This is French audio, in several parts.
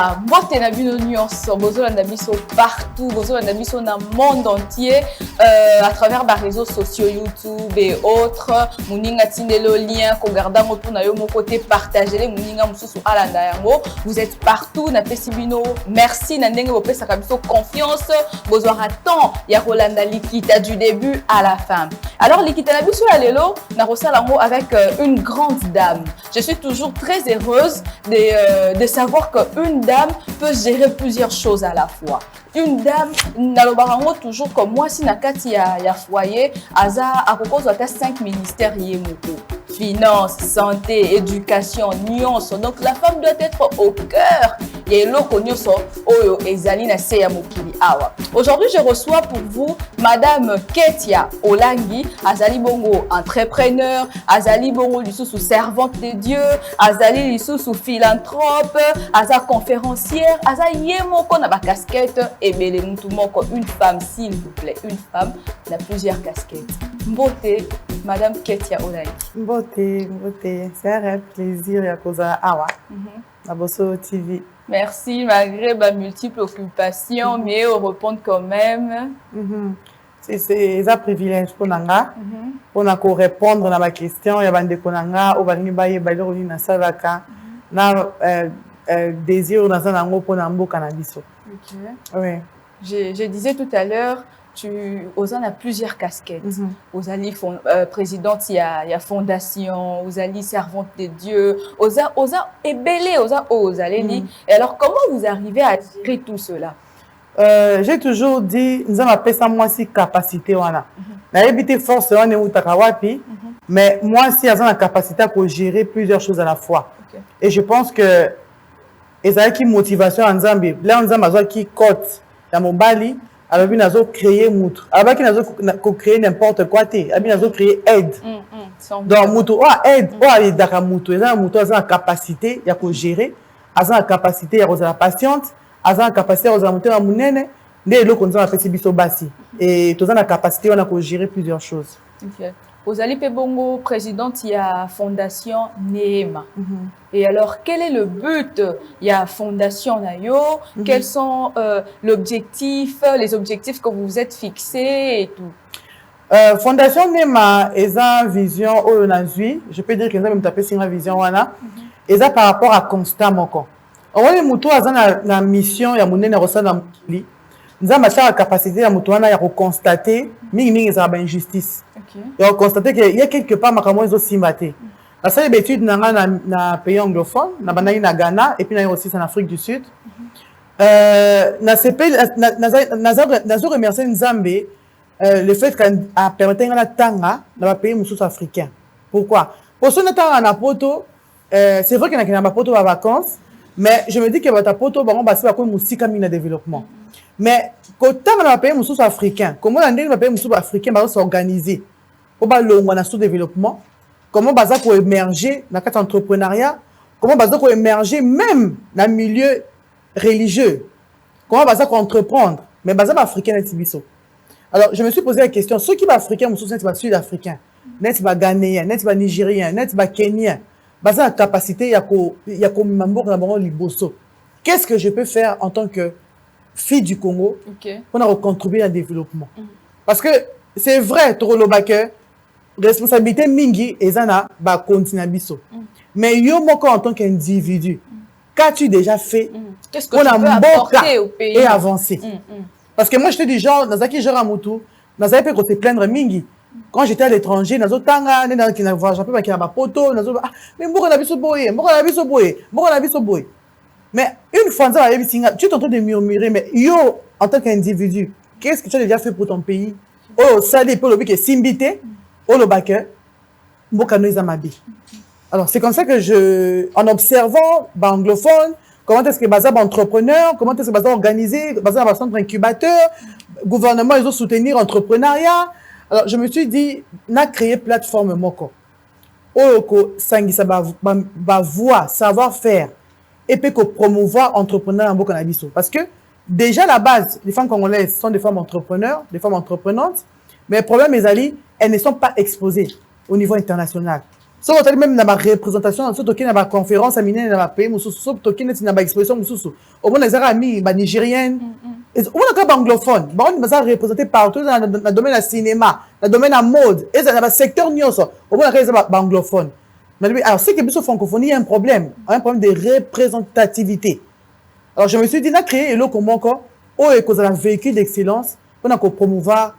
Voilà, mbote na bino nyonso, bozolanda biso partout, bozolanda biso na monde entier, à travers les réseaux sociaux, YouTube et autres. Muninga tindelo lien, ko garda moto na yo mon côté partagez les muninga mususu alanda yango. Vous êtes partout na pesibino. Merci na ndenge bo pesa kabiso confiance, bozwara temps ya kolanda likita du début à la fin. Alors likita na biso ya lelo na rosala ngo avec une grande dame. Je suis toujours très heureuse de savoir qu'une dame peut gérer plusieurs choses à la fois. Une dame, nalobarango toujours comme moi, si nakati ya foyer, aza akoko zota 5 ministères yemoko. Finance, santé, éducation, nyonso. Donc la femme doit être au cœur. Aujourd'hui, je reçois pour vous Madame Ketia Olangi, Azali Bongo, entrepreneur, Azali Bongo, sous servante de Dieu, Azali sous philanthrope, Aza conférencière, Aza Yemoko na ba casquette, et Bele Moutoumoko, une femme, s'il vous plaît, une femme, n'a plusieurs casquettes. Mbote, Madame Ketia Olangi. Mbote, c'est un réel plaisir à cause de Awa, à Bosso TV. Merci, malgré ma multiple occupation, mais on répond quand même. C'est un privilège pour nous. Pour répondre à ma question, il y a des désir dans un angle pour nous cannabis. Je disais tout à l'heure, tu as plusieurs casquettes. Vous allez présidente, il y a fondation, vous allez servante de Dieu, vous allez ébélé, vous allez. Et alors, comment vous arrivez à gérer tout cela? J'ai toujours dit, nous avons appelé ça moi aussi capacité. Nous avons force, mais moi aussi, j'ai la capacité à gérer plusieurs choses à la fois. Et je pense que les a qui motivation en Zambie, là nous avons qui cote dans mon bali. Alors, nous avons créé Moutou. Alors, nous avons créé n'importe quoi. Nous avons créé aide. Donc, Moutou, aide. Moutou, il a la capacité de gérer, il a la capacité de la patiente, il a la capacité de monter à Mounene, et nous avons et tu as la capacité de gérer plusieurs choses. Vous allez Bongo, présidente, il y a Fondation Neema. Et alors, quel est le but? Il y a Fondation Nayo. Quels sont les objectifs que vous vous êtes fixés et tout? Fondation Neema est une vision aujourd'hui. Je peux dire que nous tapé sur une vision et ça par rapport à constat moko. On voit les moutons à la mission ya monene rosa na mukili. Nous avons la capacité à moutons à constater mingi ça injustice. Et on constate qu'il y a quelque part makambo ils aussi maté. La seule étude na pays anglophone, na banani na Ghana et puis na aussi en Afrique du Sud. Na CP na remercier Nzambe le fait qu'a permettre la tanga dans les pays mususu africains. Pourquoi? Pour ce temps na poto c'est vrai qu'il y a na poto à vacances, mais je me dis que ta poto ba on va se comme musika mina développement. Mais quand dans les pays mususu africains, comment les pays mususu africains va s'organiser pour le sous-développement, comment baza pour émerger dans l'entrepreneuriat, comment baza pour émerger même dans le milieu religieux, comment baza pour entreprendre, mais baza africain et tibiso. Alors je me suis posé la question, ceux qui sont africains, sont sud-africains, net ba ghanéens, net ba nigériens, net ba kenyans, baza la capacité il y a comme membre dans liboso. Qu'est-ce que je peux faire en tant que fille du Congo pour contribuer au développement? Parce que c'est vrai, Torolobake, responsabilité mingi ezana ba continuer biso. Mais yo moko en tant qu'individu, qu'as-tu déjà fait qu'est-ce que tu peux apporter au pays et avancer? Parce que moi je te dis genre dans qui genre à Moutou, dans ça peut te plaindre mingi. Quand j'étais à l'étranger, dans tanga, dans qui n'a voyagé pas qui a ba poto, dans mais mboko na biso boye, mboko na biso boye, mboko na biso boye. Mais une fois ça tu es en train de murmurer, mais yo en tant qu'individu, qu'est-ce que tu as déjà fait pour ton pays? Oh, ça dépend le que simbité. Alors, c'est comme ça que en observant anglophone, comment est-ce que Bazab entrepreneur, comment est-ce que Bazab organisé, Bazab centre incubateur, gouvernement, ils ont soutenir entrepreneuriat. Alors, je me suis dit, on a créé plateforme Moko. Oko, Sangisa, voix, savoir-faire, et puis promouvoir entrepreneur en Bokanabiso. Parce que, déjà, à la base, les femmes congolaises sont des femmes entrepreneurs, des femmes entreprenantes. Mais le problème, elles ne sont pas exposées au niveau international. So on même dans ma représentation, so toki na ma conférence à mine na ma pays mususu, so toki na ma exposition mususu. Au moins les amis ba nigérienne. On a quand anglophone. Bon, on va représenter partout dans le domaine du cinéma, dans le domaine de la mode, et dans le secteur nyoso. Au moins les anglophone. Mais alors c'est que bien francophonie il y a un problème de représentativité. Alors je me suis dit, on a créé le comment encore, un véhicule d'excellence pour promouvoir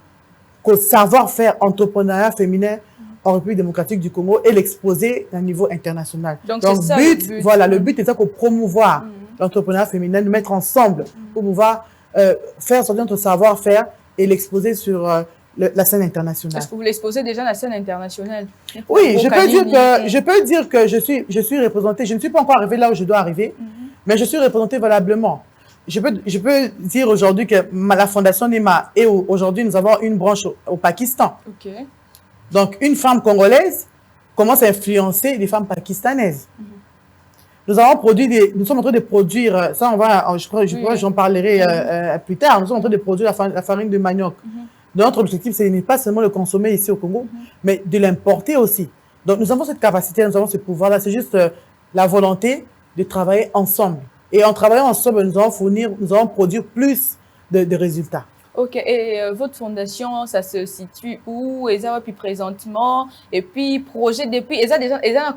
le savoir-faire entrepreneuriat féminin en République démocratique du Congo et l'exposer à un niveau international. Donc ça, le but, voilà, le but est de promouvoir l'entrepreneuriat féminin, de mettre ensemble pour pouvoir faire sortir notre savoir-faire et l'exposer sur la scène internationale. Est-ce que vous l'exposez déjà à la scène internationale? Oui, je peux dire que je suis représentée. Je ne suis pas encore arrivée là où je dois arriver, mais je suis représentée valablement. Je peux dire aujourd'hui que la Fondation Nima, et aujourd'hui nous avons une branche au Pakistan. Okay. Donc une femme congolaise commence à influencer les femmes pakistanaises. Nous sommes en train de produire, ça on va, je crois j'en parlerai plus tard, nous sommes en train de produire la farine de manioc. Notre objectif, ce n'est pas seulement le consommer ici au Congo, mais de l'importer aussi. Donc nous avons cette capacité, nous avons ce pouvoir-là, c'est juste la volonté de travailler ensemble. Et en travaillant ensemble, nous allons produire plus de résultats. Ok, et votre fondation, ça se situe où? Et ça va puis présentement, et puis projet depuis, et ça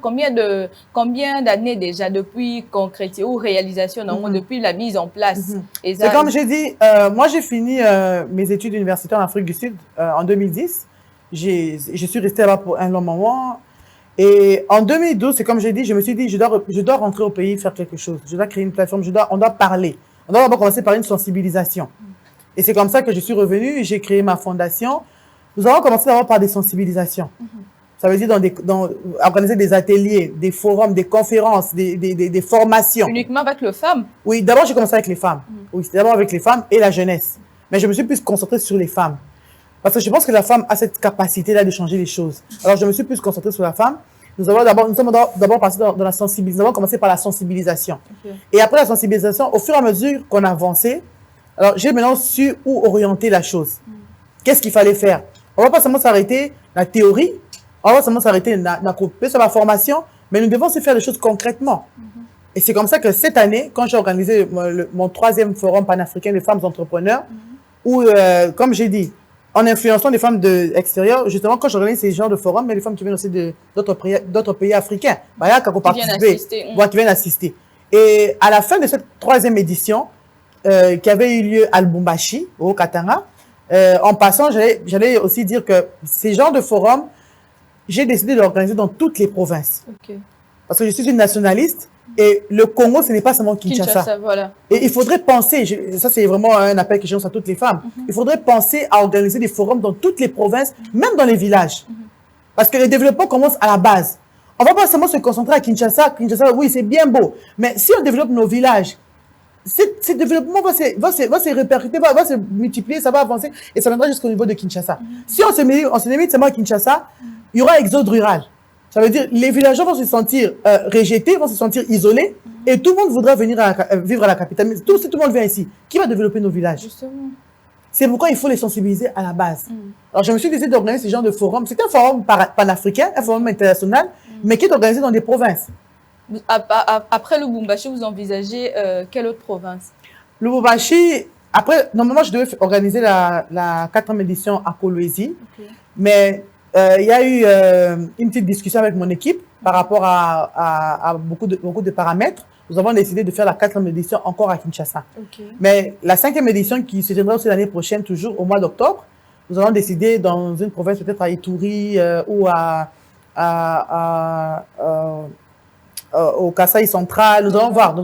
combien d'années déjà depuis concrétisation ou réalisation, depuis la mise en place? C'est comme j'ai dit, moi j'ai fini mes études universitaires en Afrique du Sud en 2010. Je suis restée là pour un long moment. Et en 2012, c'est comme j'ai dit, je me suis dit, je dois rentrer au pays, faire quelque chose. Je dois créer une plateforme, on doit parler. On doit d'abord commencer par une sensibilisation. Et c'est comme ça que je suis revenue et j'ai créé ma fondation. Nous avons commencé d'abord par des sensibilisations. Ça veut dire organiser des ateliers, des forums, des conférences, des formations. Uniquement avec les femmes? Oui, d'abord j'ai commencé avec les femmes. Oui, c'était d'abord avec les femmes et la jeunesse. Mais je me suis plus concentrée sur les femmes. Parce que je pense que la femme a cette capacité-là de changer les choses. Alors je me suis plus concentrée sur la femme. Nous sommes d'abord passés dans la sensibilisation. Nous avons commencé par la sensibilisation. Et après la sensibilisation, au fur et à mesure qu'on avançait, alors, j'ai maintenant su où orienter la chose. Qu'est-ce qu'il fallait faire? On ne va pas seulement s'arrêter la théorie, on va pas seulement s'arrêter sur la formation, mais nous devons se faire des choses concrètement. Et c'est comme ça que cette année, quand j'ai organisé mon 3e forum panafricain des femmes entrepreneurs, où, comme j'ai dit, en influençant des femmes de l'extérieur, justement, quand j'organise ces genres de forums, il y a des femmes qui viennent aussi d'autres pays africains, qui viennent assister. Et à la fin de cette 3e édition, qui avait eu lieu à Lubumbashi, au Katanga. En passant, j'allais aussi dire que ces genres de forums, j'ai décidé de l'organiser dans toutes les provinces. Parce que je suis une nationaliste et le Congo, ce n'est pas seulement Kinshasa. Voilà. Et il faudrait penser, ça c'est vraiment un appel que je lance à toutes les femmes, il faudrait penser à organiser des forums dans toutes les provinces, même dans les villages. Parce que le développement commence à la base. On ne va pas seulement se concentrer à Kinshasa. Kinshasa, oui, c'est bien beau. Mais si on développe nos villages, ce développement va se répercuter, va se multiplier, ça va avancer et ça viendra jusqu'au niveau de Kinshasa. Si on se limite seulement à Kinshasa, il y aura exode rural. Ça veut dire les villageois vont se sentir rejetés, vont se sentir isolés et tout le monde voudra venir vivre à la capitale. Mais si tout le monde vient ici, qui va développer nos villages? C'est pourquoi il faut les sensibiliser à la base. Alors je me suis décidé d'organiser ce genre de forum. C'est un forum panafricain, un forum international, mais qui est organisé dans des provinces. Après Lubumbashi, vous envisagez quelle autre province? Lubumbashi, après, normalement, je devais organiser la 4e édition à Kolwezi, mais il y a eu une petite discussion avec mon équipe par rapport à beaucoup de paramètres. Nous avons décidé de faire la 4e édition encore à Kinshasa. Mais la 5e édition qui se tiendra aussi l'année prochaine, toujours au mois d'octobre, nous avons décidé dans une province peut-être à Ituri ou au Kasaï central, nous allons voir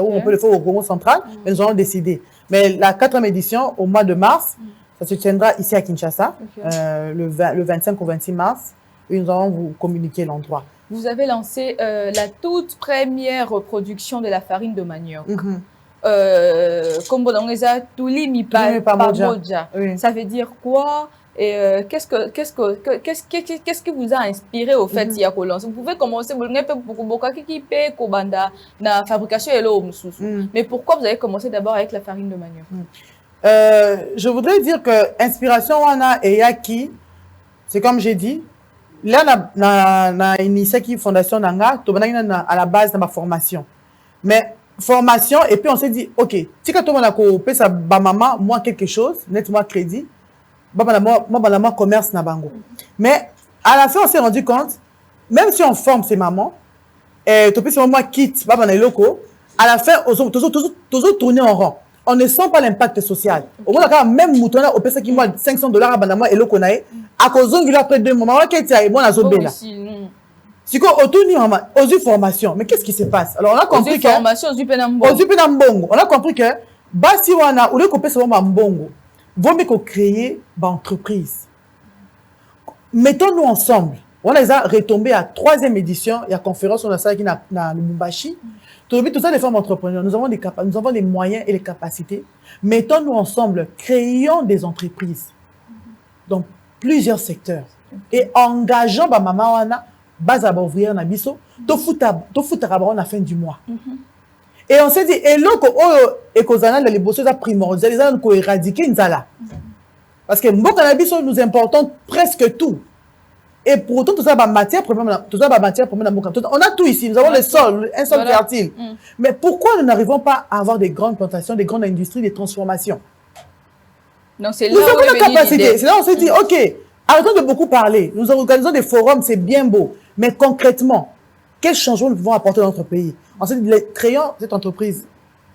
où on peut le faire au Congo central, mais nous allons décider. Mais la 4e édition, au mois de mars, ça se tiendra ici à Kinshasa, le 25 au 26 mars, et nous allons vous communiquer l'endroit. Vous avez lancé la toute première production de la farine de manioc. Comme ça veut dire quoi? Et qu'est-ce qui vous a inspiré au fait de lancer? Vous pouvez commencer la fabrication de l'eau, mais pourquoi vous avez commencé d'abord avec la farine de manioc? Je voudrais dire que inspiration wana et yaki, c'est comme j'ai dit, là na initié qui fondation nanga to banana à la base de ma formation mais formation et puis on s'est dit OK si quand on a coopé ça ba maman moi quelque chose net-moi crédit moi commerce na bango mais à la fin on s'est rendu compte même si on forme ces mamans et to puis moi quitte baba na loko à la fin toujours tourner en rond. On ne sent pas l'impact social. Au moins, même Moutona, au PSA qui moi $500 à Banama et Lokonae, à cause de après 2 moments, qui est moi à Zobela. Si quoi, autour de formation, mais qu'est-ce qui se passe? Alors, on a compris que. Formation, on a compris que, si on a, ou le copé, c'est vraiment mbongo. Vaut mieux qu'on crée une entreprise. Mettons-nous ensemble. On a déjà retombé à 3e édition, il y a conférence, on a ça qui na Lubumbashi. Tout ça, les femmes entrepreneurs, nous avons les moyens et les capacités. Mettons-nous ensemble, créons des entreprises dans plusieurs secteurs. Et engageons ma maman wana, base à ouvrir na biso, to futa à la fin du mois. Et on s'est dit, et là, et kozana les bosses à primordial, les gens ko éradiquer nzala. Parce que mboka nous importons presque tout. Et pourtant, tout ça, matière première, on a tout ici. Nous avons le sol, un sol fertile. Mais pourquoi nous n'arrivons pas à avoir des grandes plantations, des grandes industries, des transformations? Donc, c'est là nous avons la capacité. C'est là où on s'est dit, OK, arrêtons de beaucoup parler. Nous organisons des forums, c'est bien beau. Mais concrètement, quels changements nous pouvons apporter dans notre pays? On s'est dit, créons cette entreprise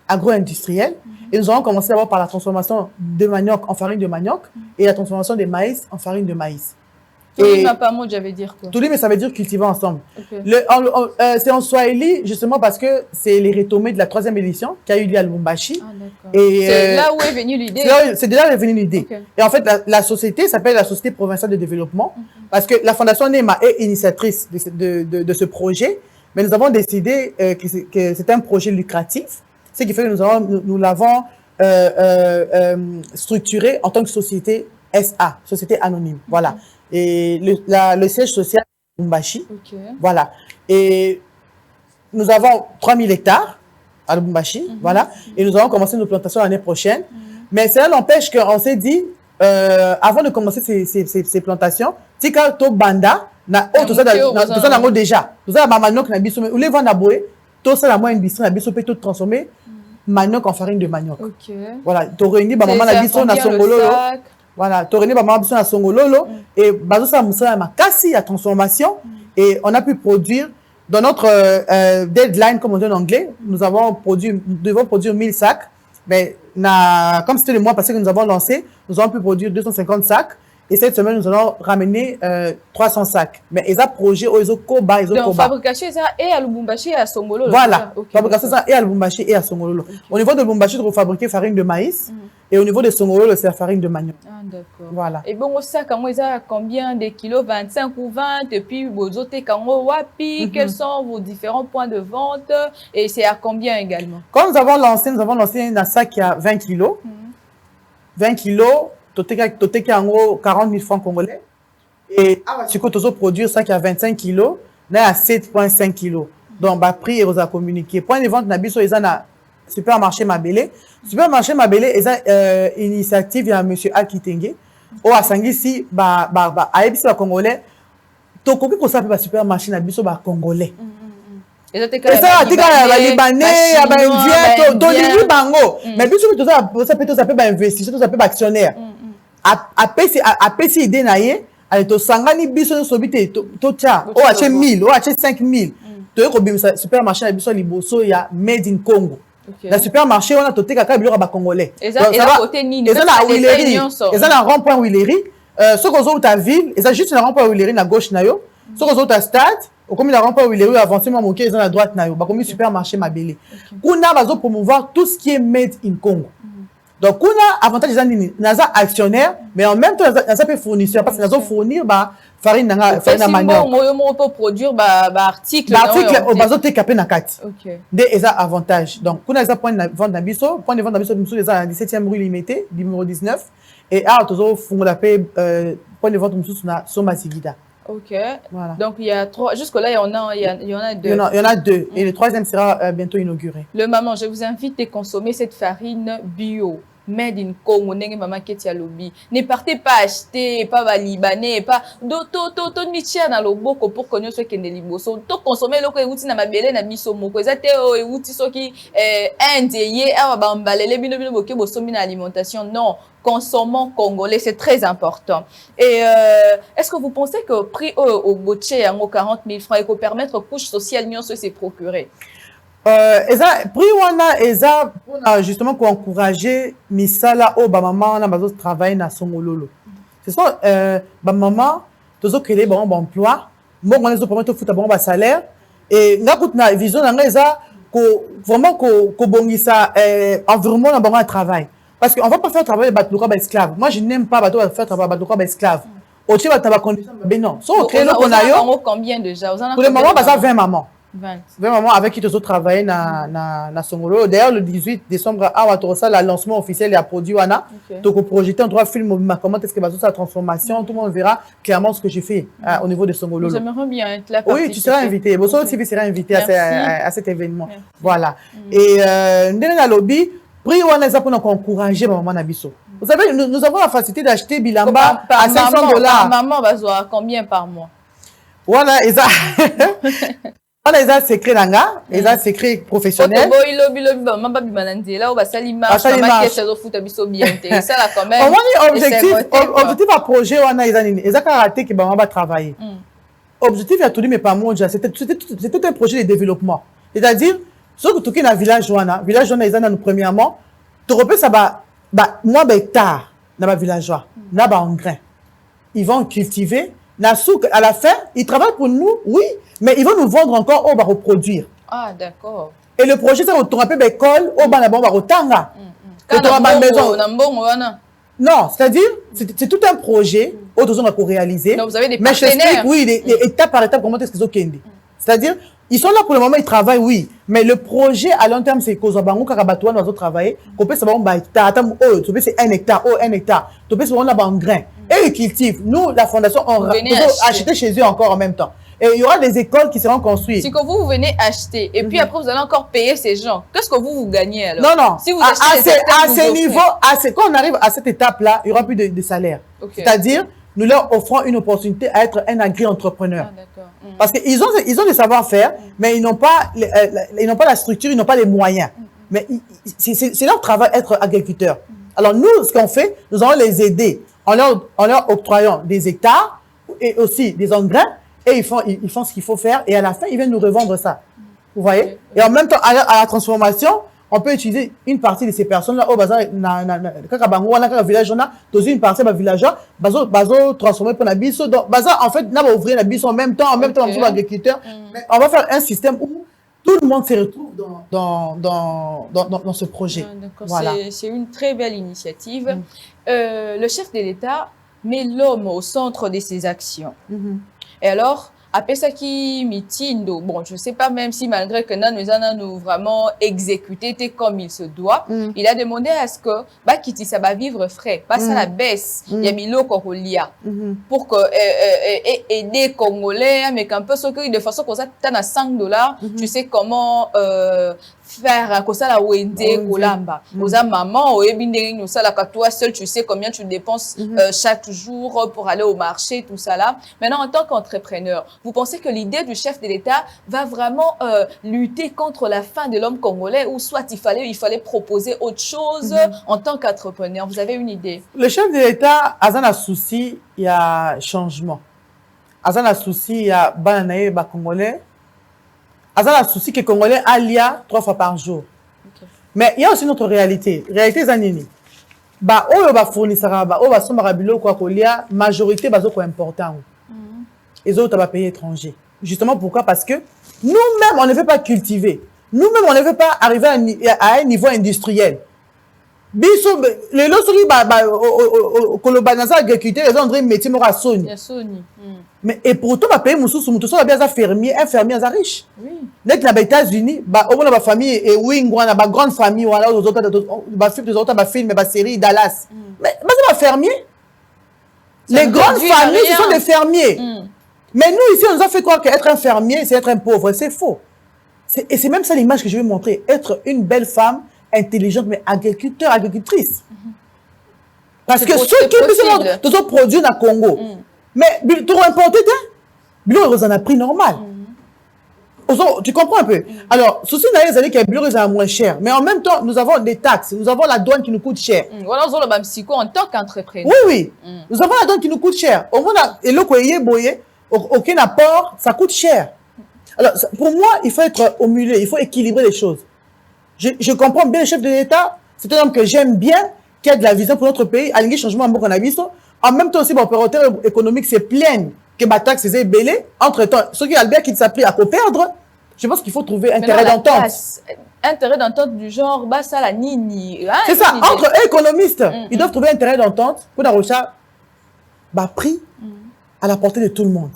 agro-industrielle. Et nous allons commencer d'abord par la transformation de manioc en farine de manioc et la transformation des maïs en farine de maïs. J'avais dire quoi? Mais ça veut dire cultiver ensemble. Okay. C'est en Swahili, justement parce que c'est les retombées de la 3e édition qui a eu lieu à Lubumbashi. C'est là où est venue l'idée. C'est déjà venue l'idée. Okay. Et en fait, la société s'appelle la Société provinciale de développement parce que la Fondation NEMA est initiatrice de ce projet, mais nous avons décidé que c'est un projet lucratif, ce qui fait que nous l'avons structuré en tant que société SA, société anonyme. Voilà. Et le siège social de Lubumbashi. Voilà. Et nous avons 3000 hectares à Lubumbashi. Voilà. Et nous allons commencer nos plantations l'année prochaine. Mais cela n'empêche qu'on s'est dit, avant de commencer ces plantations, tika to banda, tout ça déjà. Tout ça, manioc na biso, ou les vendre à boé, tout ça, la moindre industrie na biso peut tout transformer manioc en farine de manioc. Voilà. Tu réunis, maman na biso na songololo. Voilà, tu as ma besoin à Songololo et bazo moussa makasi la transformation et on a pu produire dans notre deadline comme on dit en anglais, nous devons produire 1000 sacs, mais comme c'était le mois passé que nous avons lancé, nous avons pu produire 250 sacs et cette semaine nous allons ramener 300 sacs. Mais ils ont projet ils ont koba, ils ont donc fabrication ça et à Lubumbashi et à Songololo. Voilà, fabrication ça et à Lubumbashi et à Songololo. Au niveau de Lubumbashi, nous fabriquer farine de maïs. Et au niveau de Songololo, c'est la farine de manioc. Ah, d'accord. Voilà. Et bon, ça, quand ils ont combien de kilos? 25 ou 20? Et puis, vous ôtez quand wapi? Quels sont vos différents points de vente? Et c'est à combien également? Quand nous avons lancé un sac qui a 20 kilos. 20 kilos, toté en gros 40 000 francs congolais. Et si tu as produire ça qui a 25 kilos, là, à 7,5 kilos. Donc, bah, prix, ils ont communiqué. Point de vente, Nabiso, ils ont supermarché Mabélé. Supermarché Mabélé, ils ont initiative, il y a M. Akitenge. Au Asangisi, à Ebisi, Congolais. Tu comprends pour ça, le supermarché Nabiso, Congolais. Et ça, les Libanais, les Indiens, les Bango. Mais bien sûr, ça peut être investisseur, ça peut être actionnaire. Après, si idée naïe, allez, tu sangani biso sobite, tu tiens, ou acheter 1000, ou acheter 5000. Tu es au supermarché Nabiso, Liboso, il y a Made in Congo. Dans le supermarché, on a toté kaka biloko ba congolais. Et ça côté nini. Et ça na Willery. Et ça na rond-point Willery. Ce qu'on a ta ville, et ça juste na rond-point Willery na gauche na yo. Ce qu'on a ta stade, au comme na rond-point Willery avancé moi moké, ils ont la droite na yo. Ba comme supermarché Mabélé. Kuna bazo promouvoir tout ce qui est made in Congo. Donc kuna avantage des nini, naza actionnaire, mais en même temps naza peut fournisseur parce que nazo fournir farine na manioc. Moi peut produire article au bazo te capé na kati. OK. Des eza avantage. Donc kuna eza point de vente na biso biso eza na 17e rue Limité, numéro 19 et tozo fungo la paix point de vente mususu na Soma Sigida. OK. Voilà. Donc il y a 3 jusque là il y en a 2. Il y en a 2 et le 3e sera bientôt inauguré. Le maman, je vous invite à consommer cette farine bio. made in Congo, nenge maman Ketia Lobby. Ne partez pas acheter, pas libanais, pas to nitia na loboko pour qu'on soit kende liboso. To consommer loko euti na mabele na biso moko. Ezate euti soki indie awa bambalele bino boke bosomi na alimentation. Non, consommons congolais, c'est très important. Et est-ce que vous pensez que prix au boché en 40 000 francs et qu'on permettre aux couches sociales de se procurer? Prix wana eza justement pour encourager misala o ba maman na bazo travailler na songololo. Ce sont ba maman tozo créer ba emploi, mbongo na zo permettre futa ba salaire et ngakut na vision na eza ko vraiment ko bongisa environnement na ba travail parce qu'on va pas faire travailler batlouka ba esclave. Moi je n'aime pas bato faire travailler batlouka ba esclave. Au tient ba condition ben non. So créer le konayo. Combien déjà? Pour le moment baza 20 mamans. 20 mamans avec qui tu as travaillé na Songolo. D'ailleurs, le 18 décembre, le lancement officiel et à produit Wana. Donc, au projeté en 3 films, comment est-ce que va sa transformation, tout le monde verra clairement ce que j'ai fait au niveau de Songolo. J'aimerais bien être là. Oui, tu seras invité. Bosso aussi sera invité à cet événement. Merci. Voilà. Et dans le lobby, prix Wana est pour nous encourager maman Nabiso. Vous savez, nous avons la facilité d'acheter Bilamba à $500. Maman va voir combien par mois? Voilà, et ça. On a des secrets d'anga, des secrets professionnels. Objectif à projet, on a des karaté qui va travailler. Objectif à tout mais pas moi, c'est tout un projet de développement. C'est-à-dire, ce que tu es dans le village, ils ont premièrement, tu repères ça, moi, tard, dans le village, là, en grain. Ils vont cultiver. À la fin, ils travaillent pour nous, oui, mais ils vont nous vendre encore, on va reproduire. Ah, d'accord. Et le projet, c'est qu'on va faire l'école, on va retanga. Non, c'est-à-dire, c'est tout un projet, on va réaliser. Donc, vous avez des partenaires. Mais oui, étape par étape, comment est-ce qu'ils ont kendi. C'est-à-dire, ils sont là pour le moment, ils travaillent, oui. Mais le projet à long terme, c'est qu'on va travailler. Qu'on peut savoir, c'est 1 hectare, 1 hectare. Tu peux savoir, en grain. Et ils cultivent. Nous, la fondation, on va acheter chez eux encore en même temps. Et il y aura des écoles qui seront construites. Si que vous venez acheter, et puis après, vous allez encore payer ces gens. Qu'est-ce que vous gagnez alors? Non. Si vous achetez à ce niveau, quand on arrive à cette étape-là, il n'y aura plus de salaire. Okay. C'est-à-dire, nous leur offrons une opportunité à être un agri-entrepreneur. Parce qu'ils ont des savoir-faire, mais ils n'ont pas la structure, ils n'ont pas les moyens. Mais c'est leur travail d'être agriculteur. Alors nous, ce qu'on fait, nous allons les aider en leur octroyant des hectares et aussi des engrais, et ils font ce qu'il faut faire, et à la fin, ils viennent nous revendre ça. Vous voyez? Et en même temps, à la transformation, on peut utiliser une partie de ces personnes-là au bazar, dans village, dans une partie de villageois, bazo transformer pour la biso. Donc, bazar, en fait, on va ouvrir la biso en même temps, on va agriculteur. On va faire un système où tout le monde se retrouve dans ce projet. Voilà. C'est une très belle initiative. Le chef de l'État met l'homme au centre de ses actions. Et alors, après ça qui mitindo, bon, je ne sais pas même si malgré que nous avons vraiment exécuté comme il se doit, il a demandé à ce que Bakiti ça va vivre frais, pas ça la baisse, il y a Milo Korolia, pour que aider Congolais, mais qu'un peu ce que de façon comme ça, tu as $5, tu sais comment faire comme ça la wende kolamba. Aux maman, au ça la toi seul, tu sais combien tu dépenses chaque jour pour aller au marché, tout ça là. Maintenant, en tant qu'entrepreneur, vous pensez que l'idée du chef de l'État va vraiment lutter contre la faim de l'homme congolais, ou soit il fallait proposer autre chose en tant qu'entrepreneur? Vous avez une idée? Le chef de l'État a un souci, il y a changement. A un souci, il y a bananaï ba congolais. A un souci que les Congolais alia 3 fois par jour. Mais il y a aussi notre réalité. Réalité zanini. Ba oyo ba fournissara ba oyo ba sombara biloko kwa kolia, majorité bazo ko important. Les autres va payer étranger. Justement pourquoi? Parce que nous-mêmes on ne veut pas cultiver. Nous-mêmes on ne veut pas arriver à un niveau industriel. Biso les lots soki kolobanaza agriculteur les ont métier mora soni. Mais et pourtant ba payer mususu mutuso ba bien fermier, un fermier za riche. Oui. Nek na États-Unis, ba au moins ba famille et wingwa na ba grande famille voilà aux autres ba film des autres ba film ba série Dallas. Mais ba fermier. Les grandes familles ce sont des fermiers. Mais nous ici on nous a fait croire qu'être un fermier c'est être un pauvre, c'est faux. Et c'est même ça l'image que je vais montrer, être une belle femme intelligente, mais agriculteur, agricultrice. Parce C'est que ceux qui ont produit dans le Congo, mais tu as importé, ils en a pris normal. Tu comprends un peu? Alors, souci d'ailleurs, c'est que les bureaux sont moins cher. Mais en même temps, nous avons des taxes, nous avons la douane qui nous coûte cher. Voilà, nous avons le psycho en tant qu'entrepreneur. Oui. Nous avons la douane qui nous coûte cher. Au moins, et le boyé, aucun apport, ça coûte cher. Alors, pour moi, il faut être au milieu, il faut équilibrer les choses. Je comprends bien le chef de l'État, c'est un homme que j'aime bien, qui a de la vision pour notre pays, à l'ingé changement en Bourg-en-Abisso. En même temps aussi, les opérateurs économiques se plaignent que ma taxe est belée. Entre-temps, ceux qui Albert qui s'appliquent à perdre, je pense qu'il faut trouver intérêt d'entente. Intérêt d'entente du genre, bah ça la nini. C'est ça, entre économistes, ils doivent trouver intérêt d'entente pour avoir un prix à la portée de tout le monde.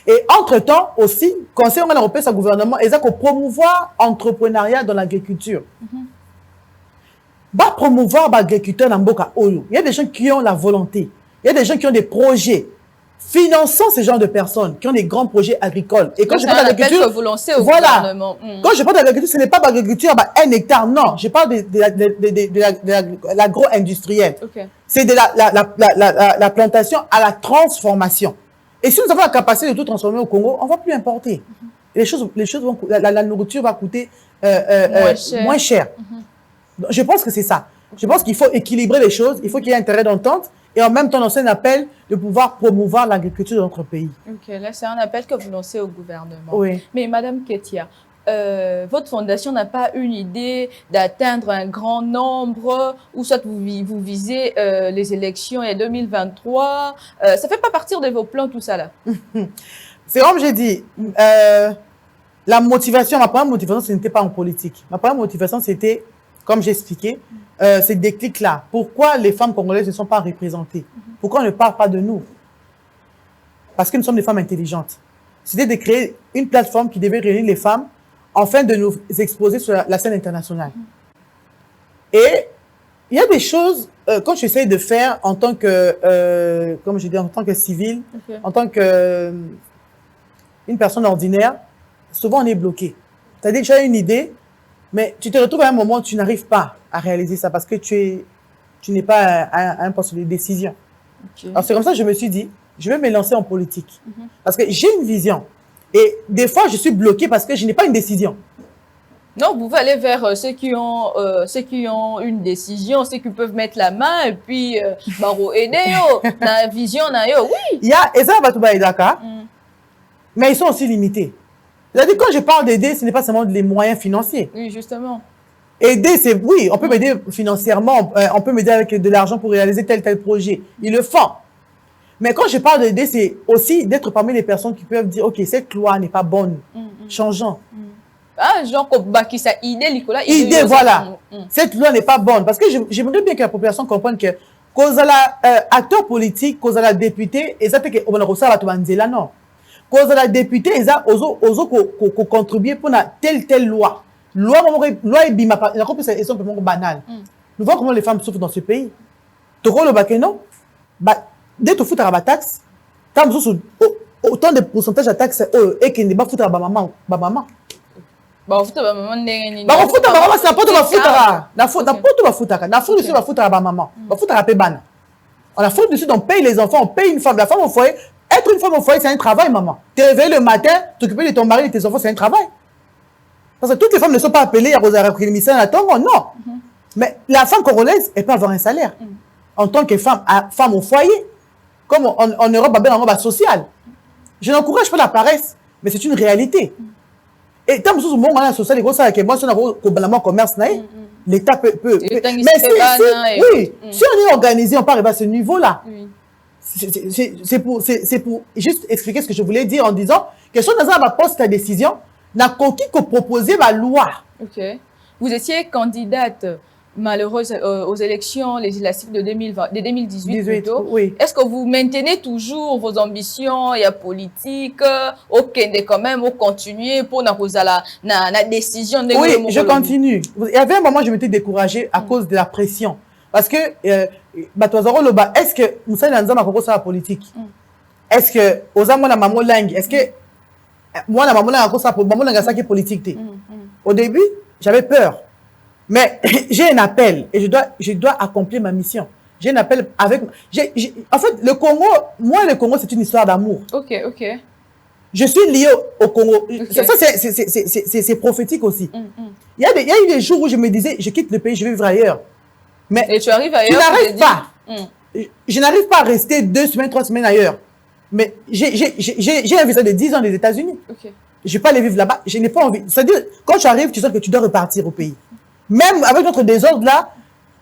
Et entre-temps aussi, Conseil européen, sa gouvernement, ils ont promouvoir l'entrepreneuriat dans l'agriculture. Promouvoir l'agriculture dans Mboka Oyo. Il y a des gens qui ont la volonté. Il y a des gens qui ont des projets. Finançant ces genres de personnes qui ont des grands projets agricoles. Et quand je parle d'agriculture, voilà. Quand je parle d'agriculture, ce n'est pas l'agriculture, 1 hectare, non. Je parle de l'agro-industriel. C'est de la plantation à la transformation. Et si nous avons la capacité de tout transformer au Congo, on ne va plus importer. Et la nourriture va coûter moins cher. Je pense que c'est ça. Je pense qu'il faut équilibrer les choses, il faut qu'il y ait intérêt d'entente. Et en même temps, lancer un appel de pouvoir promouvoir l'agriculture de notre pays. Ok, là, c'est un appel que vous lancez au gouvernement. Oui. Mais Madame Ketia, votre fondation n'a pas une idée d'atteindre un grand nombre, ou soit vous visez les élections et 2023. Ça ne fait pas partir de vos plans, tout ça là. C'est comme j'ai dit, la motivation, ma première motivation, ce n'était pas en politique. Ma première motivation, c'était, comme j'ai expliqué, ces déclics-là. Pourquoi les femmes congolaises ne sont pas représentées? Pourquoi on ne parle pas de nous? Parce que nous sommes des femmes intelligentes. C'était de créer une plateforme qui devait réunir les femmes afin de nous exposer sur la scène internationale. Et il y a des choses, quand j'essaie de faire en tant que, comme je dis, en tant que civile, en tant que une personne ordinaire, souvent on est bloqué. C'est-à-dire que tu as une idée, mais tu te retrouves à un moment où tu n'arrives pas à réaliser ça parce que tu n'es pas à un poste de décision. Alors c'est comme ça que je me suis dit, je vais me lancer en politique. Parce que j'ai une vision. Et des fois, je suis bloqué parce que je n'ai pas une décision. Non, vous pouvez aller vers ceux qui ont une décision, ceux qui peuvent mettre la main et puis baro aider la vision na yo. Oui. Il y a Eza Batouba et Dakar, mais ils sont aussi limités. C'est-à-dire quand je parle d'aider, ce n'est pas seulement les moyens financiers. Oui, justement. Aider, c'est oui, on peut m'aider financièrement, on peut m'aider avec de l'argent pour réaliser tel projet. Ils le font. Mais quand je parle d'aider, c'est aussi d'être parmi les personnes qui peuvent dire, ok, cette loi n'est pas bonne, changeons. Ah, genre, qui ça idée, Nicolas. Idée, voilà. Cette loi n'est pas bonne. Parce que j'aimerais bien que la population comprenne que, cause à la acteur politique, cause à la député, et ça fait qu'on a reçu la Tubanzela, non. Cause à la députée, ils ont contribué pour telle loi. Loi est bima, ils sont vraiment banales. Nous voyons comment les femmes souffrent dans ce pays. Tu vois le baquet, non? Dès que tu fous ta taxe, tu as autant de pourcentage de taxes et qu'il n'est pas foutre à maman. Maman, c'est n'importe quoi foutre. N'importe quoi foutre. N'importe dessus va foutre à maman. Va foutre à pébane. On a foutre dessus, on paye les enfants, on paye une femme. La femme au foyer, être une femme au foyer, c'est un travail, maman. Te réveiller le matin, t'occuper de ton mari et de tes enfants, c'est un travail. Parce que toutes les femmes ne sont pas appelées à Rosa Rémissaire à Tongo, non. Mais la femme congolaise, elle peut avoir un salaire. En tant que femme au foyer. Comme en Europe, il y a un robe social. Je n'encourage pas la paresse, mais c'est une réalité. Et tant que vous avez un social, moi, si on a un commerce, l'État peut. Mais si on est organisé, on peut arriver à ce niveau-là. C'est pour juste expliquer ce que je voulais dire en disant que si on a un poste de décision, n'a qu'au proposer ma loi. Ok. Vous étiez candidate malheureuse aux élections législatives de 2018 plutôt. Oui. Est-ce que vous maintenez toujours vos ambitions et la politique quand même, vous continuez pour la décision de Oui, je continue. Il y avait un moment où je m'étais découragée à cause de la pression. Parce que, est-ce que Moussa Nanzama a la politique? Est-ce que, Osama na maman langue, est-ce que, moi, la maman langue a la politique? Au début, j'avais peur. Mais j'ai un appel et je dois accomplir ma mission. J'ai un appel avec... En fait, le Congo, moi, le Congo, c'est une histoire d'amour. Ok, ok. Je suis liée au Congo. Okay. Ça, c'est prophétique aussi. Il y a eu des jours où je me disais, je quitte le pays, je vais vivre ailleurs. Mais et tu arrives ailleurs, tu n'arrives pas. Je n'arrive pas à rester 2 semaines, 3 semaines ailleurs. Mais j'ai un visa de 10 ans des États-Unis. Okay. Je ne vais pas aller vivre là-bas. Je n'ai pas envie. C'est-à-dire, quand tu arrives, tu sens que tu dois repartir au pays. Même avec notre désordre là,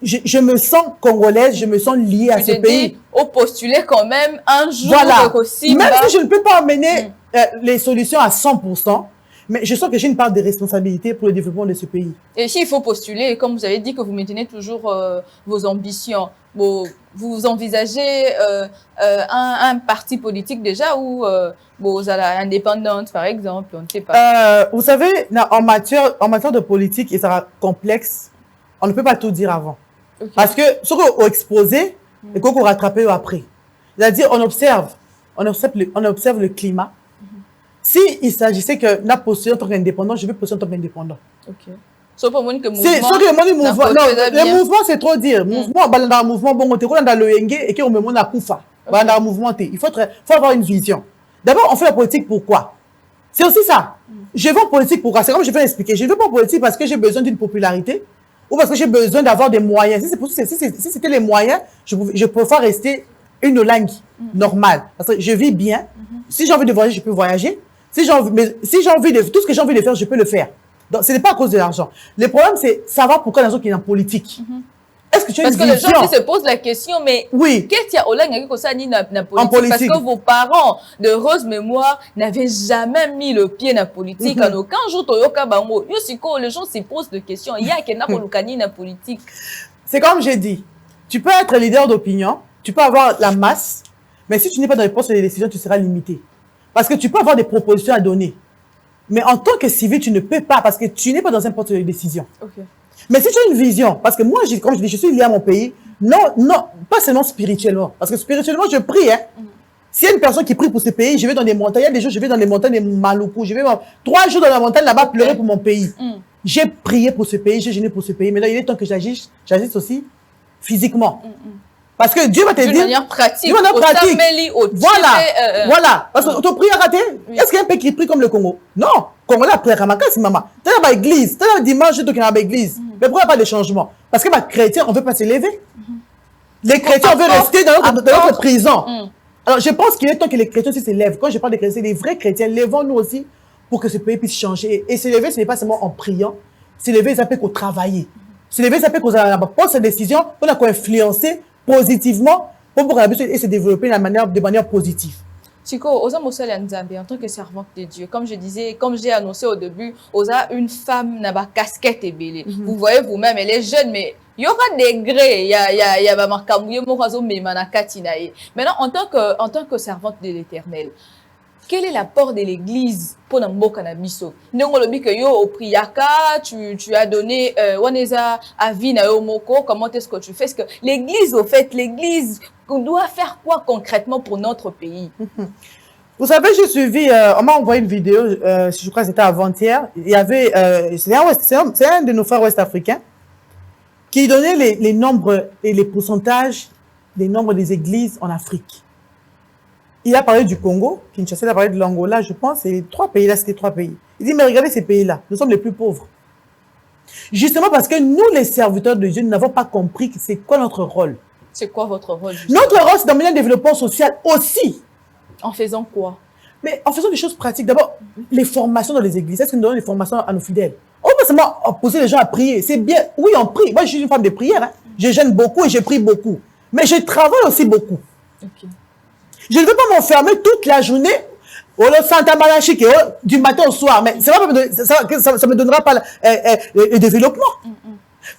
je me sens congolaise, je me sens liée à ce pays. Au postuler quand même un jour voilà. Aussi, même si je ne peux pas amener les solutions à 100%, mais je sens que j'ai une part de responsabilité pour le développement de ce pays. Et s'il faut postuler, comme vous avez dit que vous maintenez toujours vos ambitions, vous envisagez un parti politique déjà ou vous allez indépendante par exemple, on ne sait pas. Vous savez, en matière de politique, il sera complexe. On ne peut pas tout dire avant. Okay. Parce que ce qu'on exposé et qu'on rattrape après. C'est-à-dire, on observe le climat. S'il s'agissait que nous postulions en tant qu'indépendant, je vais postuler en tant qu'indépendant. Ok. Sauf pour moi que mouvement. Le mouvement, c'est trop dire. Mouvement, dans le mouvement, bon, on est dans le Yenge et qu'on me montre à Koufa. Dans le mouvement, il faut avoir une vision. D'abord, on fait la politique pourquoi? C'est aussi ça. Je vais en politique pourquoi? C'est comme je vais expliquer. Je ne vais pas en politique parce que j'ai besoin d'une popularité ou parce que j'ai besoin d'avoir des moyens. Si c'était les moyens, je préfère rester une langue normale. Parce que je vis bien. Si j'ai envie de voyager, je peux voyager. Si j'ai envie de tout ce que j'ai envie de faire, je peux le faire. Donc, ce n'est pas à cause de l'argent. Le problème, c'est savoir pourquoi les gens qui sont en politique. Est-ce que tu as une vision? Parce que les gens qui se posent la question, mais oui. Qu'est-ce qu'il y a au en politique? Parce que vos parents de rose mémoire n'avaient jamais mis le pied dans la politique. En aucun jour, les gens se posent des questions. Il y a qui politique. C'est comme j'ai dit. Tu peux être leader d'opinion, tu peux avoir la masse, mais si tu n'es pas dans les postes de décision, tu seras limité. Parce que tu peux avoir des propositions à donner. Mais en tant que civil, tu ne peux pas parce que tu n'es pas dans un poste de décision. Okay. Mais si tu as une vision, parce que moi, comme je dis, je suis lié à mon pays, non, pas seulement spirituellement. Parce que spirituellement, je prie. Hein. S'il y a une personne qui prie pour ce pays, je vais dans des montagnes. Il y a des jours, je vais dans les montagnes de Maluku. Je vais 3 jours dans la montagne là-bas pleurer pour mon pays. J'ai prié pour ce pays, j'ai gêné pour ce pays. Mais là, il est temps que j'agisse aussi physiquement. Parce que Dieu va te dire. D'une manière pratique. D'une manière pratique. Voilà. Parce que ton prière raté. Est-ce qu'il y a un pays qui prie comme le Congo? Non. Congo là, prière à ma casse, maman. Tu es dans l'église. Tu es dans dimanche, tu es dans l'église. Mais pourquoi pas de changement? Parce que les chrétiens, on ne veut pas s'élever. Les chrétiens, on veut rester dans notre prison. Alors, je pense qu'il est temps que les chrétiens aussi s'élèvent. Quand je parle des chrétiens, les vrais chrétiens, lèvons-nous aussi pour que ce pays puisse changer. Et s'élever, ce n'est pas seulement en priant. S'élever, ça peut qu'on travaille. S'élever, ça peut qu'on prendre cette décision, on a qu'on influencer positivement pour et se développer de manière positive. Chico, Oza Moussala Nzambe, en tant que servante de Dieu, comme je disais, comme j'ai annoncé au début, Oza, une femme n'a pas casquette et belé. Vous voyez vous-même, elle est jeune, mais il y aura des grés. Il y a Markamouye, Morazo, Memanakatinae. Maintenant, en tant que servante de l'Éternel, quel est l'apport de l'Église pour le cannabiso? Au Priaka, tu as donné Waneza avis na Moko, comment est-ce que tu fais? Est-ce que l'Église, au fait, l'Église doit faire quoi concrètement pour notre pays? Vous savez, j'ai suivi, on m'a envoyé une vidéo, je crois que c'était avant-hier. Il y avait, c'est un de nos frères ouest-africains qui donnait les nombres et les pourcentages des nombres des églises en Afrique. Il a parlé du Congo, Kinshasa, il a parlé de l'Angola, je pense, et les 3 pays là, c'était 3 pays. Il dit, mais regardez ces pays-là, nous sommes les plus pauvres. Justement parce que nous, les serviteurs de Dieu, nous n'avons pas compris c'est quoi notre rôle. C'est quoi votre rôle, justement? Notre rôle, c'est d'amener un développement social aussi. En faisant quoi? Mais en faisant des choses pratiques. D'abord, les formations dans les églises. Est-ce que nous donnons des formations à nos fidèles? On ne peut pas seulement pousser les gens à prier. C'est bien. Oui, on prie. Moi, je suis une femme de prière. Hein. Je gêne beaucoup et je prie beaucoup. Mais je travaille aussi beaucoup. Okay. Je ne veux pas m'enfermer toute la journée au Santa Malachi du matin au soir. Mais ça ne me donnera pas le développement.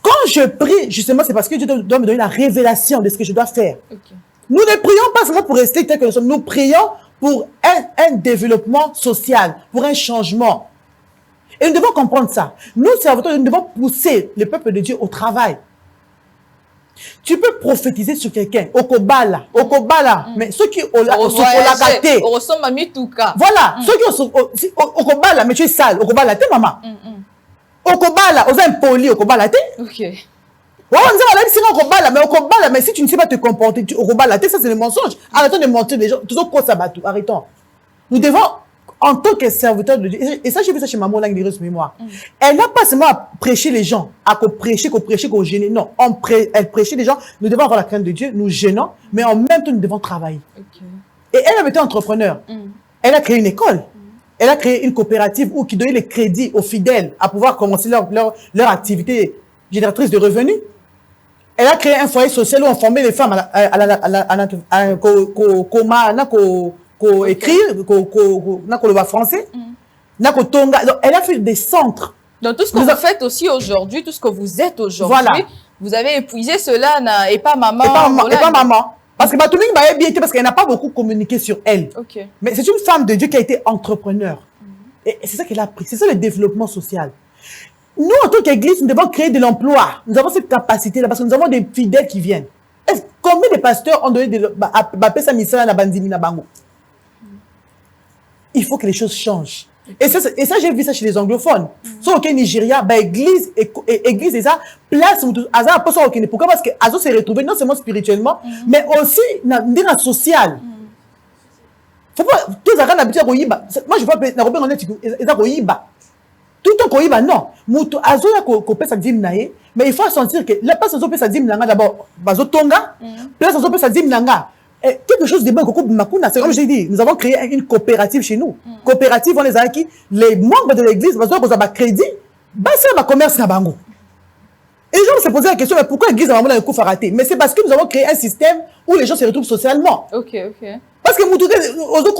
Quand je prie, justement, c'est parce que Dieu doit me donner la révélation de ce que je dois faire. Okay. Nous ne prions pas seulement pour rester tel que nous sommes. Nous prions pour un développement social, pour un changement. Et nous devons comprendre ça. Nous, serviteurs, nous devons pousser le peuple de Dieu au travail. Tu peux prophétiser sur quelqu'un, au Kobala, mais ceux qui ont la gâté. Voilà, ceux qui ont au Kobala, mais tu es sale, au Kobala, t'es maman. Okobala, osa impoli, okobala te. Ok. Mais si tu ne sais pas te comporter, okobala te, ça c'est le mensonge. Arrêtons de mentir les gens. Toujours quoi ça bateau, arrêtons. Nous devons, en tant que serviteur de Dieu, et ça j'ai vu ça chez Maman Lang de mémoire. Elle n'a pas seulement à prêcher les gens, à prêcher, qu'au gêner. Non, elle prêchait les gens. Nous devons avoir la crainte de Dieu, nous gênons, mais en même temps nous devons travailler. Okay. Et elle avait été entrepreneur. Elle a créé une école. Elle a créé une coopérative qui donnait les crédits aux fidèles à pouvoir commencer leur activité génératrice de revenus. Elle a créé un foyer social où on formait les femmes à écrire, à français. Elle a fait des centres. Donc tout ce que vous faites aussi aujourd'hui, tout ce que vous êtes aujourd'hui, voilà. Vous avez épuisé cela et pas maman. Et pas maman. Parce que Batouming m'a bien été parce qu'elle n'a pas beaucoup communiqué sur elle. Okay. Mais c'est une femme de Dieu qui a été entrepreneur. Et c'est ça qu'elle a appris. C'est ça le développement social. Nous, en tant qu'église, nous devons créer de l'emploi. Nous avons cette capacité-là parce que nous avons des fidèles qui viennent. Combien de pasteurs ont donné il faut que les choses changent. Et ça j'ai vu ça chez les anglophones. Sauf au Nigeria, église et ça, place, pourquoi? Parce que Azo s'est retrouvé non seulement spirituellement, mais aussi dans le social. Faut pas, tous les gens habitués à Koyiba. Moi, je vois, tout le temps Koyiba, non. Azo a sa dîme nae, mais il faut sentir que la place Azo peut sa dîme nanga d'abord, Bazo Tonga, place Azo peut sa dîme nanga. Quelque chose de bon, c'est comme j'ai dit, nous avons créé une coopérative chez nous. Coopérative, on les a acquis, les membres de l'église, parce qu'on a crédit, c'est un commerce na bango. Et les gens se posaient la question, mais pourquoi l'église a vraiment un coup raté? Mais c'est parce que nous avons créé un système où les gens se retrouvent socialement. Ok. Parce que vous tous aux autres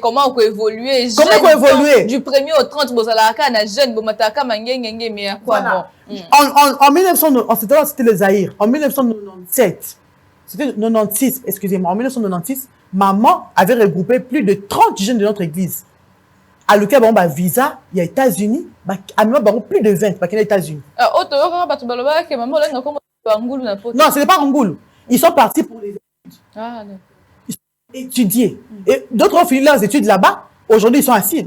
comment on peut évoluer? Du 1er au 30, en 1997, c'était le Zaïre. En 1997, c'était 96, excusez-moi, en 1996, maman avait regroupé plus de 30 jeunes de notre église. À lequel on a visa, il y a États-Unis, plus de 20, parce qu'il y a États-Unis. Non, ce n'est pas Angoulou. Ils sont partis pour les études. Ils sont étudiés. Et d'autres ont fini leurs études là-bas. Aujourd'hui, ils sont assis.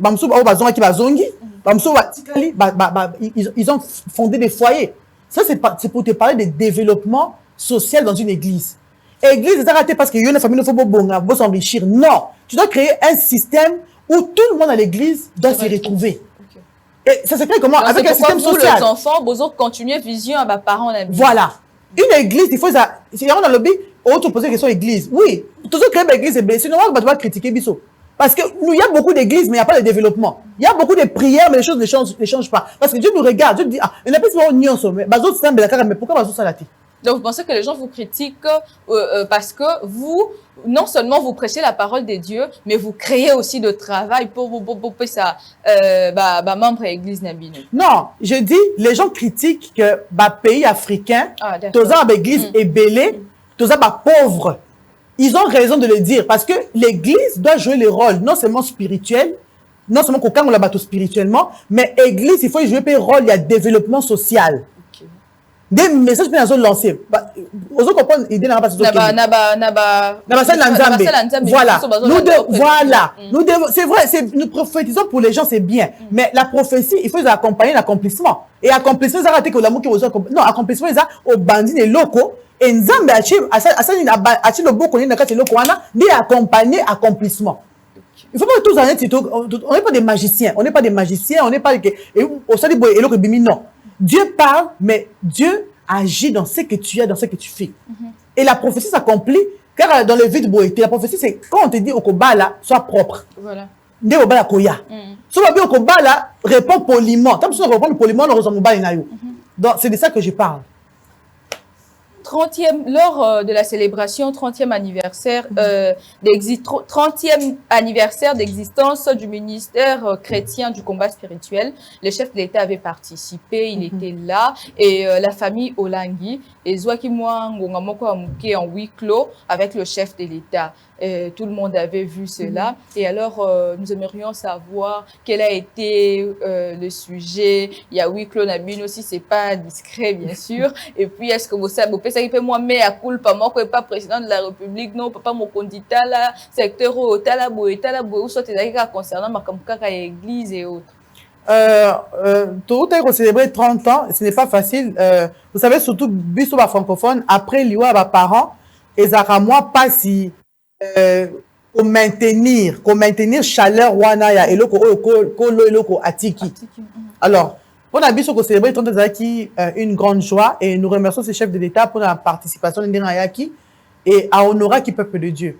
Ils ont fondé des foyers. Ça, c'est pour te parler de développement social dans une église. Église, c'est arrêté parce qu'il y a une famille, il faut s'enrichir. Non. Tu dois créer un système où tout le monde à l'église doit s'y retrouver. Et ça se crée comment? Avec un système social. Les enfants, besoin continuer vision à mes parents. Voilà. Une église, il faut ça. Si on a le lobby, on te pose la question église. Oui, tout ce qui est église est blessé. Sinon, on va critiquer Bisso. Parce que nous, il y a beaucoup d'églises, mais il n'y a pas de développement. Il y a beaucoup de prières, mais les choses ne changent pas. Parce que Dieu nous regarde, Dieu nous dit, il n'a pas de nyonso, mais pourquoi Bazo Salati? Donc, vous pensez que les gens vous critiquent parce que vous, non seulement vous prêchez la parole de Dieu, mais vous créez aussi de travail pour ça, membre de l'église Nabino. Non, je dis, les gens critiquent que pays africain, tous les églises est belé, tous les pauvres. Ils ont raison de le dire parce que l'église doit jouer le rôle non seulement spirituel, non seulement qu'on on la bateau spirituellement, mais l'église, il faut jouer le rôle, il y a développement social. Des messages que nous lancés. Vous comprenez l'idée n'a pas voilà. Voilà. C'est vrai, nous prophétisons pour les gens, c'est bien. Mais la prophétie, il faut accompagner l'accomplissement. Et accomplissement, ça raté que l'amour qui vous non, accomplissement, ça au bandit des locaux. Et Nzambe achille le beau qu'on est dans le locaux, on a accompagner accomplissement. Il faut pas tous on n'est pas des magiciens. On n'est pas des magiciens, on n'est pas des. Non. Dieu parle, mais Dieu agit dans ce que tu as, dans ce que tu fais. Et la prophétie s'accomplit, car dans le vide boété, la prophétie, c'est quand on te dit au Kobala, sois propre. Voilà. Nde Obala Koya. Si on dit au Kobala, réponds poliment. Tant que tu réponds poliment, on ressemble à Nayo. Donc, c'est de ça que je parle. Lors de la célébration 30e anniversaire, 30e anniversaire d'existence du ministère chrétien du combat spirituel, le chef de l'État avait participé, il était là, et la famille Olangui, et Zouakimwa Ngongamoko Amouké en huis clos avec le chef de l'État. Tout le monde avait vu cela. Et alors, nous aimerions savoir quel a été le sujet. Il y a huis clos Nabino aussi, c'est pas discret, bien sûr. Et puis, est-ce que vous savez, ça qui fait moi, mais à culpa, moi, qui n'est pas président de la République, non, papa, mon candidat là, secteur au Talabou, ou soit tes aïkas concernant ma comme l'église et autres. tout est célébrer 30 ans, ce n'est pas facile. Vous savez, surtout, biso ba francophone, après liwa ba parents, et ça moi pas si qu'on maintenir chaleur wana ya eloko eloko atiki. Alors, pour la biso ko célébrer 30 ans qui une grande joie et nous remercions ces chefs de l'État pour la participation de Yaki et à honorer qui peuple de Dieu.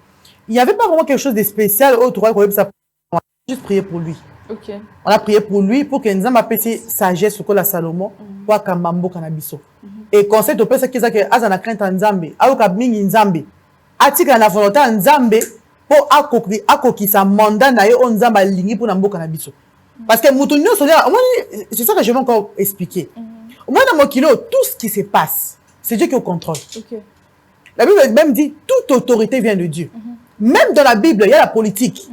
Il n'y avait pas vraiment quelque chose de spécial autour de ça. On a juste prié pour lui. Okay. On a prié pour lui pour que nous ayons petit sagesse sur la Salomon pour Kambambo Kanabiso. Et conseil de personne qui que azana crainte en Nzambe, aoka mingi Nzambe. Atika na volonté Nzambe pour akoki sa mandat na yo Nzamba lingi pour Nambo Kanabiso. Parce que moutonio c'est ça que je vais encore expliquer. Moi dans mon kilo tout ce qui se passe, c'est Dieu qui est au contrôle. Okay. La Bible même dit toute autorité vient de Dieu. Même dans la Bible, il y a la politique.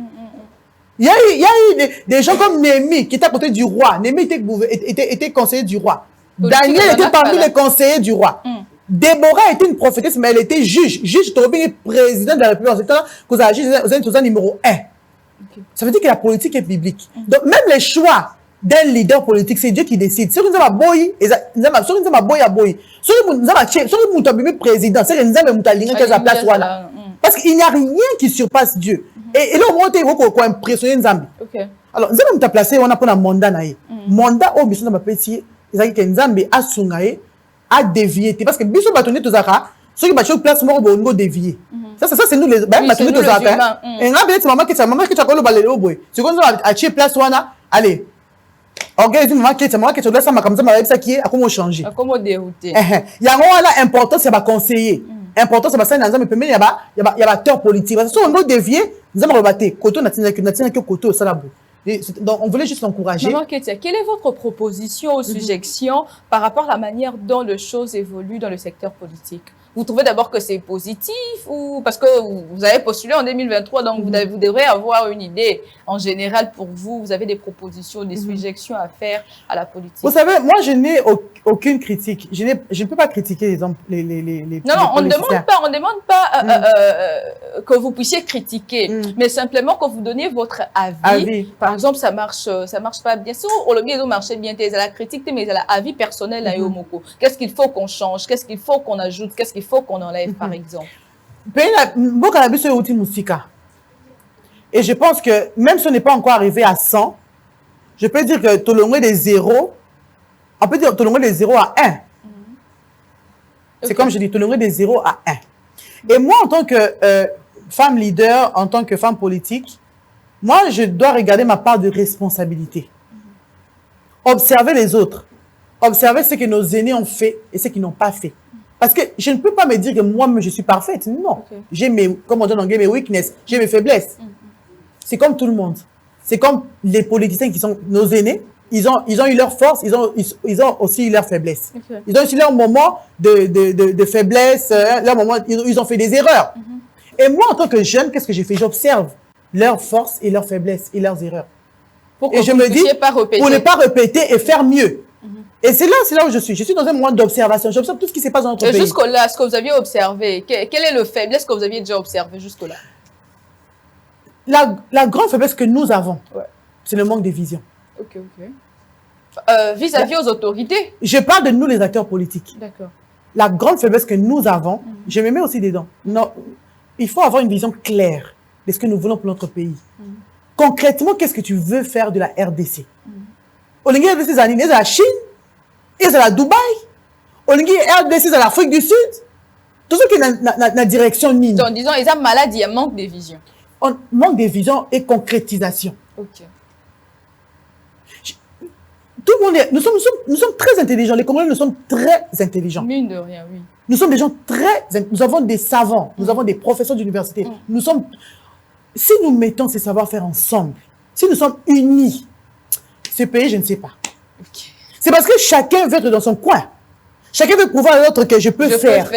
Il y a eu des gens comme Néhémie qui était à côté du roi. Néhémie était conseiller du roi. Daniel était parmi les conseillers du roi. Déborah était une prophétesse, mais elle était juge. Juge, président de la République. C'est que vous avez numéro 1. Ça veut dire que la politique est biblique. Donc, même les choix d'un leader politique, c'est Dieu qui décide. Si vous avez boy, président, c'est place. Parce qu'il n'y a rien qui surpasse Dieu. Et là, au moins, il faut impressionner Nzambi. Alors, Nzambi t'a placé, on a pris un mandat. Mandat, au biso na petit, ils ont dit que Nzambi a sungaé, a dévié. Parce que biso bâtonné tous zaka, ceux qui battent place, mort, on dévié. Ça, c'est nous les bâtonnés tous zaka. Et là, c'est maman qui a collé le balai au boy. C'est quand on a acheté place, allez. Organise maman qui est là, ça m'a comme ça qui est, à comment changer. À comment dérouter. Il y a un important, c'est de conseiller. Important, c'est parce que nous il y a acteur politique. Parce que si on doit dévier, nous allons rebattre. Donc, on voulait juste l'encourager. Maman Ketia, quelle est votre proposition aux suggestions par rapport à la manière dont les choses évoluent dans le secteur politique? Vous trouvez d'abord que c'est positif ou parce que vous avez postulé en 2023, donc vous devrez avoir une idée en général pour vous. Vous avez des propositions, des suggestions à faire à la politique. Vous savez, moi, je n'ai aucune critique. Je ne peux pas critiquer les non, on ne demande pas que vous puissiez critiquer, mais simplement que vous donniez votre avis. Par exemple, ça marche pas bien. Si on le bien marché bien, c'est la critique, mais c'est l'avis personnel à Yomoko. Qu'est-ce qu'il faut qu'on change? Qu'est-ce qu'il faut qu'on ajoute? Qu'est-ce qu'il faut qu'on enlève, par exemple? Et je pense que même si on n'est pas encore arrivé à 100, je peux dire que tout le monde est 0. On peut dire tout le monde est 0 à 1. C'est comme je dis, tout le monde est 0 à 1. Et moi, en tant que femme leader, en tant que femme politique, moi, je dois regarder ma part de responsabilité. Observer les autres. Observer ce que nos aînés ont fait et ce qu'ils n'ont pas fait. Parce que je ne peux pas me dire que moi-même, je suis parfaite. Non. J'ai mes, comme on dit en anglais, mes weaknesses. J'ai mes faiblesses. C'est comme tout le monde. C'est comme les politiciens qui sont nos aînés. Ils ont eu leur force, ils ont aussi eu leur faiblesse. Ils ont aussi leur moment de faiblesse, leur moment, ils ont fait des erreurs. Et moi, en tant que jeune, qu'est-ce que j'ai fait? J'observe leurs forces et leurs faiblesses et leurs erreurs. Et je me dis, pour ne pas répéter et faire mieux. Et c'est là où je suis. Je suis dans un moment d'observation. J'observe tout ce qui se passe dans notre pays. Jusque-là, ce que vous aviez observé, quelle est le faiblesse que vous aviez déjà observé jusque-là? La grande faiblesse que nous avons, c'est le manque de vision. Vis-à-vis aux autorités? Je parle de nous, les acteurs politiques. D'accord. La grande faiblesse que nous avons, je me mets aussi dedans. Non, il faut avoir une vision claire de ce que nous voulons pour notre pays. Concrètement, qu'est-ce que tu veux faire de la RDC? Olingi RDC, c'est la Chine, et c'est la Dubaï. Olingi RDC, c'est l'Afrique du Sud. Tout ce qui est dans la direction mine. Donc, disons, ils ont maladie, il y a manque de vision. On manque de vision et concrétisation. Tout le monde est, nous sommes très intelligents. Les Congolais, nous sommes très intelligents. Mine de rien, oui. Nous sommes des gens nous avons des savants, nous avons des professeurs d'université. Si nous mettons ces savoir-faire ensemble, si nous sommes unis, ce pays, je ne sais pas. C'est parce que chacun veut être dans son coin. Chacun veut prouver à l'autre que je peux faire.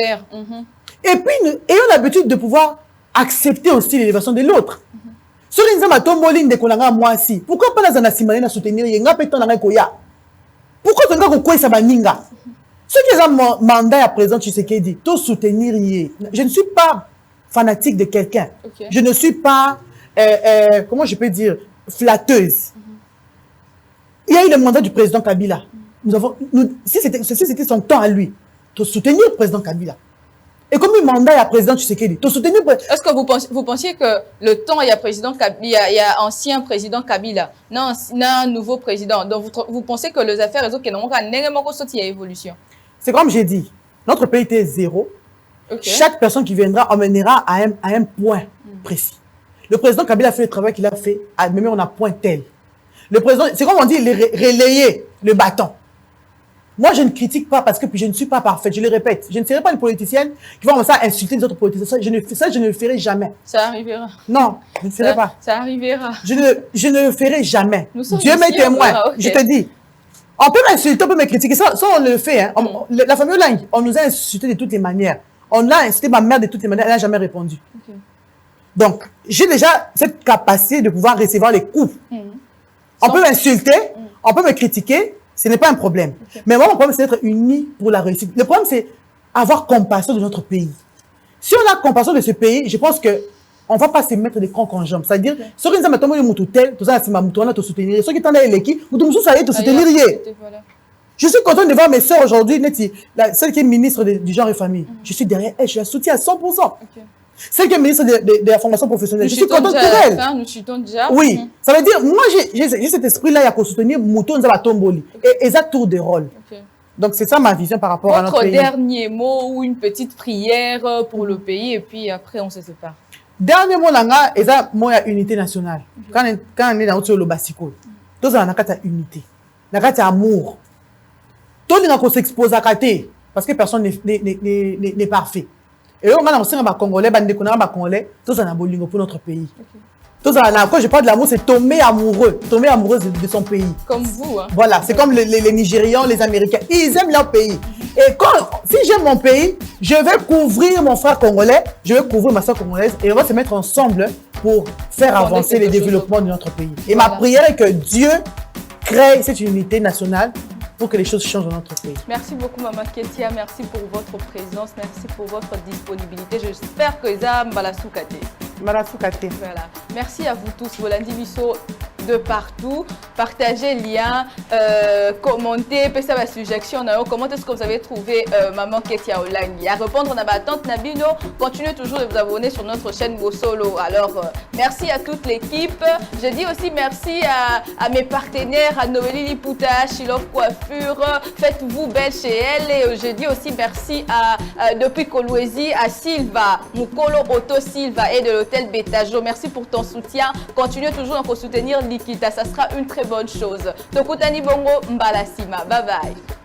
Et puis, nous ayons l'habitude de pouvoir accepter aussi l'élévation de l'autre. Pourquoi pas la soutenir? Pourquoi tu as ceux qui ont mandat à présent, tu sais qu'il dit, tout soutenir. Je ne suis pas fanatique de quelqu'un. Je ne suis pas, comment je peux dire, flatteuse. Il y a eu le mandat du président Kabila. Si c'était son temps à lui, de soutenir le président Kabila. Et comme il mandat, il y a président Tshisekedi, de soutenir... Est-ce que vous pensiez que le temps, il y a président Kabila, il y a ancien président Kabila, non, un nouveau président. Donc, vous pensez que les affaires, il y a évolution? C'est comme j'ai dit, notre pays était zéro. Okay. Chaque personne qui viendra emmènera à un point précis. Le président Kabila a fait le travail qu'il a fait, même on a point tel. Le président, c'est comme on dit, relayer le bâton. Moi, je ne critique pas parce que je ne suis pas parfaite, je le répète. Je ne serai pas une politicienne qui va comme ça insulter les autres politiciens. Ça, je ne le ferai jamais. Ça arrivera. Non, je ne ferai pas. Ça arrivera. Je ne le ferai jamais. Dieu m'est témoin. Okay. Je te dis. On peut m'insulter, on peut me critiquer. Ça on le fait. Hein. La famille Lang, on nous a insultés de toutes les manières. On a insulté ma mère de toutes les manières. Elle n'a jamais répondu. Okay. Donc, j'ai déjà cette capacité de pouvoir recevoir les coups. On peut m'insulter, on peut me critiquer. Ce n'est pas un problème. Okay. Mais moi, mon problème, c'est d'être unis pour la réussite. Le problème, c'est avoir compassion de notre pays. Si on a compassion de ce pays, je pense qu'on ne va pas se mettre des crancs en jambes. C'est-à-dire, ceux qui nous ont te soutenir, ceux qui t'en ont électi, nous allons te soutenir. Je suis content de voir mes soeurs aujourd'hui, celle qui est ministre du genre et famille. Je suis derrière elle, je la soutiens à 100%. Okay. Celle qui est ministre de la formation professionnelle, je suis contente pour elle. Nous chutons déjà. Oui, ça veut dire, moi j'ai cet esprit-là, il y a qu'à soutenir Mouton Nzabatomboli. Et ils ont tour de rôle. Okay. Donc c'est ça ma vision par rapport à notre pays. Votre dernier mot ou une petite prière pour le pays et puis après on se sépare. Dernier mot, là, c'est la unité nationale. Quand on est dans le Bassiko, tous on a unité. On a amour. Tout le monde s'expose à côté parce que personne n'est parfait. Et on a aussi un Congolais, tous en bolingo pour notre pays. Tous quand je parle de l'amour, c'est tomber amoureux de son pays. Comme vous. Hein. Voilà, c'est comme les Nigérians, les Américains. Ils aiment leur pays. Et si j'aime mon pays, je vais couvrir mon frère congolais, je vais couvrir ma soeur congolaise et on va se mettre ensemble pour faire avancer les développements de notre pays. Et ma prière est que Dieu crée cette unité nationale pour que les choses changent dans notre pays. Merci beaucoup, Maman Ketia. Merci pour votre présence. Merci pour votre disponibilité. J'espère que ça va soukate. Voilà. Merci à vous tous. Volandi Bisso de partout. Partagez le lien, commentez, faites la suggestion. Comment est-ce que vous avez trouvé Maman Ketia Olangi? À répondre à ma tante Nabino, continuez toujours de vous abonner sur notre chaîne Bossolo. Alors, merci à toute l'équipe. Je dis aussi merci à mes partenaires, à Noélie Liputa, Shilov Coiffure. Faites-vous belle chez elle. Et je dis aussi merci depuis Kolwezi, à Silva, Mukolo Auto Silva et de l'hôtel Betajo. Merci pour ton soutien. Continuez toujours à soutenir Likita. Ça sera une très bonne chose. Tokutani Bongo Mbalasima. Bye bye.